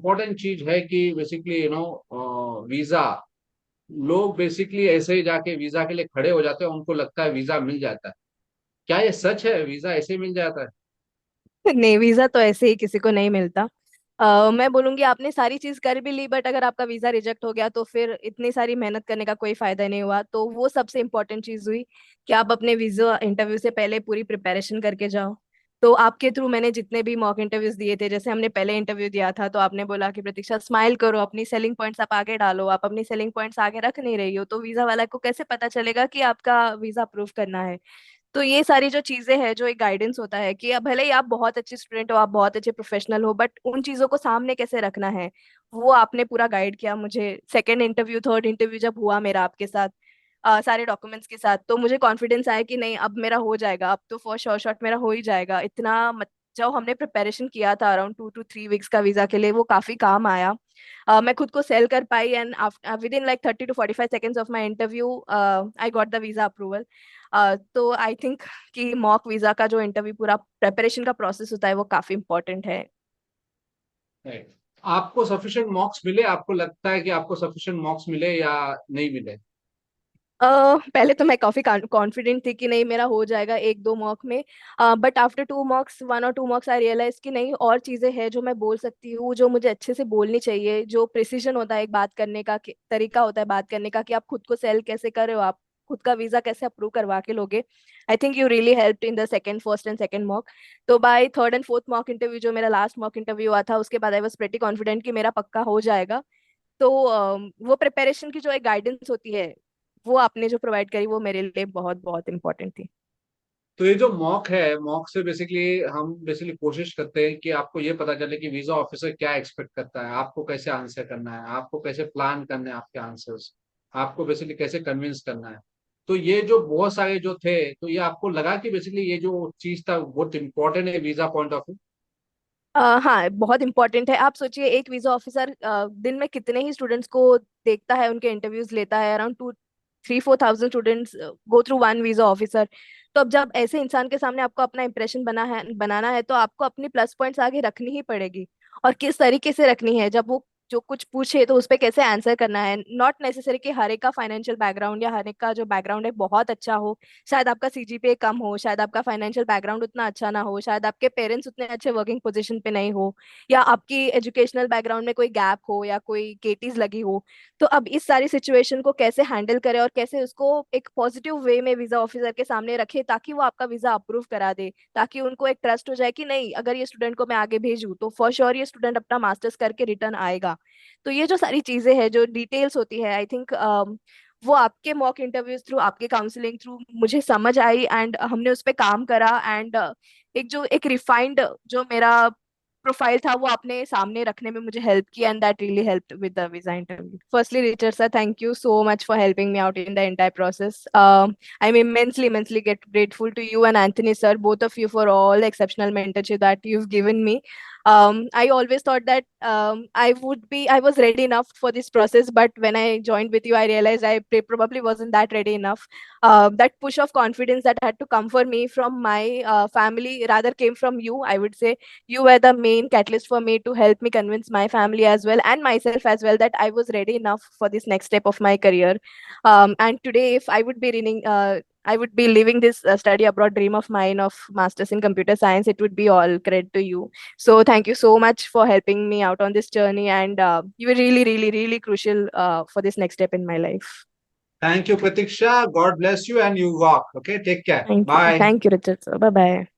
Important चीज है कि बेसिकली वीजा, लोग बेसिकली ऐसे ही जाके वीजा के लिए खड़े हो जाते हैं, उनको लगता है वीजा मिल जाता है। क्या ये सच है, वीजा ऐसे ही मिल जाता है? नहीं, वीजा तो ऐसे ही किसी को नहीं मिलता। मैं बोलूंगी आपने सारी चीज कर भी ली, बट अगर आपका वीजा रिजेक्ट हो गया तो फिर इतनी सारी मेहनत करने का कोई फायदा नहीं हुआ। तो वो सबसे इम्पोर्टेंट चीज हुई कि आप अपने वीजा इंटरव्यू से पहले पूरी प्रिपरेशन करके जाओ। तो आपके थ्रू मैंने जितने भी मॉक इंटरव्यूज दिए थे, जैसे हमने पहले इंटरव्यू दिया था तो आपने बोला कि प्रतीक्षा स्माइल करो, अपनी सेलिंग पॉइंट्स आप आगे डालो। आप अपनी सेलिंग पॉइंट्स आगे रख नहीं रही हो तो वीजा वाला को कैसे पता चलेगा कि आपका वीजा अप्रूव करना है। तो ये सारी जो चीजें हैं, जो एक गाइडेंस होता है कि अब भले ही आप बहुत अच्छे स्टूडेंट हो, आप बहुत अच्छे प्रोफेशनल हो, बट उन चीजों को सामने कैसे रखना है वो आपने पूरा गाइड किया मुझे। सेकंड इंटरव्यू, थर्ड इंटरव्यू जब हुआ मेरा आपके साथ सारे डॉक्यूमेंट्स के साथ, तो मुझे कॉन्फिडेंस आया कि नहीं अब मेरा हो जाएगा, अब तो फॉर श्योर शॉट मेरा हो ही जाएगा। जो हमने प्रिपरेशन किया था अराउंड 2 to 3 वीक्स का वीजा के लिए, वो काफी काम आया। मैं खुद को सेल कर पाई and within like 30 to 45 seconds of my interview I got the visa approval. तो आई थिंक कि मॉक वीजा का जो इंटरव्यू पूरा प्रेपरेशन का प्रोसेस होता है वो काफी इंपॉर्टेंट है। Right. आपको सफिशिएंट मार्क्स मिले? आपको लगता है कि आपको सफिशिएंट मार्क्स मिले या नहीं मिले? पहले तो मैं काफी कॉन्फिडेंट थी कि नहीं मेरा हो जाएगा एक दो मॉक में। But after 2 mocks, 1 or 2 mocks, I realise कि नहीं और चीजें हैं जो मैं बोल सकती हूँ, जो मुझे अच्छे से बोलनी चाहिए। जो प्रिसीजन होता है एक बात करने का, तरीका होता है बात करने का, कि आप खुद को सेल कैसे कर रहे हो, आप खुद का वीजा कैसे अप्रूव करवा के लोगे। I think you really help in the second, first and second mock. तो by third and fourth mock interview, जो मेरा लास्ट मॉक इंटरव्यू हुआ था, उसके बाद आई वाज प्रेटी कॉन्फिडेंट कि मेरा पक्का हो जाएगा। तो वो प्रिपरेशन की जो एक गाइडेंस होती है, वो आपने जो प्रोवाइड करी, वो मेरे लिए बहुत बहुत इंपॉर्टेंट थी। तो ये जो मॉक है, मॉक से बेसिकली हम बेसिकली कोशिश करते हैं कि आपको ये पता चले कि वीजा ऑफिसर क्या एक्सपेक्ट करता है, आपको कैसे आंसर करना है, आपको कैसे प्लान करने हैं आपके आंसर्स, आपको बेसिकली कैसे कन्विंस करना है। तो ये जो बहुत सारे जो थे, तो ये आपको लगा कि बेसिकली ये जो चीज था बहुत इंपॉर्टेंट है वीजा पॉइंट ऑफ व्यू? हाँ, बहुत इंपॉर्टेंट है। आप सोचिए एक वीजा ऑफिसर दिन में कितने ही स्टूडेंट्स को देखता है, उनके इंटरव्यूज लेता है। Around 2, 3, 4 thousand students go through one visa officer. तो अब जब ऐसे इंसान के सामने आपको अपना इंप्रेशन बनाना है, तो आपको अपनी प्लस पॉइंट्स आगे रखनी ही पड़ेगी। और किस तरीके से रखनी है, जब वो जो कुछ पूछे तो उस पे कैसे आंसर करना है। नॉट नेसेसरी कि हर एक का फाइनेंशियल बैकग्राउंड या हर एक का जो बैकग्राउंड है बहुत अच्छा हो। शायद आपका सीजीपीए कम हो, शायद आपका फाइनेंशियल बैकग्राउंड उतना अच्छा ना हो, शायद आपके पेरेंट्स उतने अच्छे वर्किंग पोजीशन पे नहीं हो, या आपकी एजुकेशनल बैकग्राउंड में कोई गैप हो या कोई केटीज लगी हो। तो अब इस सारी सिचुएशन को कैसे हैंडल करें और कैसे उसको एक पॉजिटिव वे में वीजा ऑफिसर के सामने रखे, ताकि वो आपका वीजा अप्रूव करा दे, ताकि उनको एक ट्रस्ट हो जाए कि नहीं अगर ये स्टूडेंट को मैं आगे भेजूँ तो फॉर श्योर ये स्टूडेंट अपना मास्टर्स करके रिटर्न आएगा। तो ये जो सारी चीजें हैं, जो डिटेल्स होती है, आई थिंक वो आपके मॉक इंटरव्यूज थ्रू, आपके काउंसलिंग थ्रू मुझे समझ आई एंड हमने उस पर काम करा। एंड एक रिफाइंड जो मेरा प्रोफाइल था वो आपने सामने रखने में मुझे हेल्प किया, and that really helped with the visa interview. Firstly Richard sir, thank you so much for helping me out in the entire process. I'm immensely grateful to you and Anthony sir, both of you, for all the exceptional mentorship that you've given me. I always thought that I was ready enough for this process, but when I joined with you, I realized probably wasn't that ready enough. That push of confidence that had to come for me from my family rather came from you, I would say. You were the main catalyst for me to help me convince my family as well and myself as well that I was ready enough for this next step of my career. And today, if I would be living this study abroad dream of mine of masters in computer science, it would be all credit to you. So thank you so much for helping me out on this journey, and you were really crucial for this next step in my life. Thank you Pratiksha, God bless you and you walk. Okay, take care, bye. Thank you, Richard sir. Bye bye.